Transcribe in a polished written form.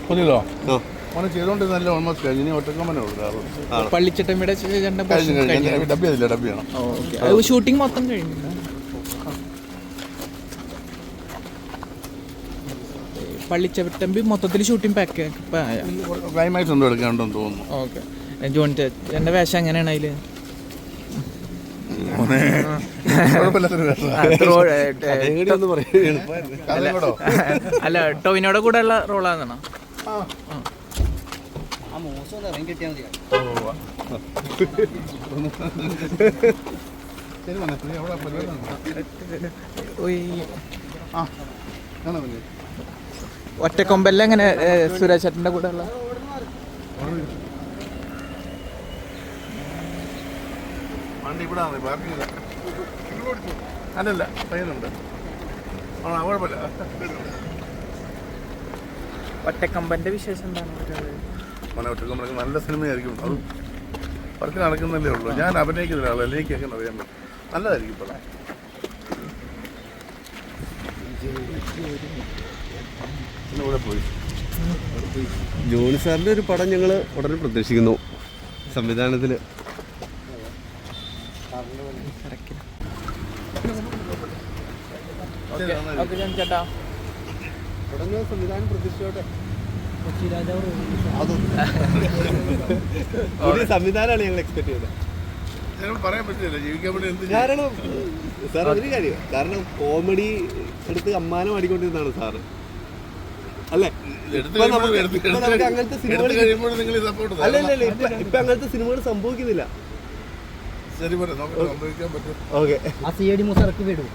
മതിയല്ലോ മോനെ ചെയ്തോണ്ടിരുന്നല്ല ഓൾമോസ്റ്റ് കഴിഞ്ഞ്. ഇനി ഒറ്റക്കമ്മനെ പള്ളിച്ചട്ടമ്പിയുടെ ഡബ് ചെയ്തില്ല, ഡബ് ചെയ്യണം. ഷൂട്ടിംഗ് മൊത്തം കഴിഞ്ഞില്ല. പള്ളിച്ചട്ടമ്പി മൊത്തത്തിൽ ഷൂട്ടിംഗ് പാക്ക് ക്ലൈമാക്സ് ഒന്നും എടുക്കാണ്ടെന്ന് തോന്നുന്നു. ഓക്കെ. ജോൺ ചേട്ടൻ്റെ വേഷം എങ്ങനെയാണ് അതിൽ? അല്ല, ടോവിനോടെ കൂടെ ഉള്ള റോളാണെന്നാണോ? ഒറ്റക്കൊമ്പല്ല എങ്ങനെ സുരേഷ് ചേട്ടൻ്റെ കൂടെ ഉള്ള? അല്ലല്ല, പയ്യനുണ്ട്. കുഴപ്പമില്ല. ഒറ്റക്കമ്പന്റെ വിശേഷം എന്താണ്? ഒറ്റക്കൊമ്പനൊക്കെ നല്ല സിനിമയായിരിക്കും. അത് വർക്ക് നടക്കുന്നല്ലേ ഉള്ളൂ. ഞാൻ അഭിനയിക്കുന്ന ഒരാളല്ല, എനിക്കൊക്കെ അറിയാൻ പറ്റും. നല്ലതായിരിക്കും. ഇപ്പോൾ പോയി ജോണി സാറിൻ്റെ ഒരു പടം ഞങ്ങൾ ഉടനെ പ്രതീക്ഷിക്കുന്നു സംവിധാനത്തിൽ. സംവിധാനം പ്രതീക്ഷിച്ചോട്ടെ. പുതിയ സംവിധാനമാണ് ഞങ്ങൾ എക്സ്പെക്ട് ചെയ്തത്. പറയാൻ പറ്റില്ല, ജീവിക്കാൻ വേണ്ടി കാരണം സാർ ഒരു കാര്യം, കാരണം കോമഡി എടുത്ത് അമ്മാനം അടിക്കൊണ്ടിരുന്നതാണ് സാറ്, അല്ലേ? ഇപ്പൊ അങ്ങനത്തെ സിനിമകൾ അല്ലല്ല, ഇപ്പൊ അങ്ങനത്തെ സിനിമകൾ സംഭവിക്കുന്നില്ല. ഓക്കെ, ആ സി ഐ ഡി മൂസർക്ക് വിടും.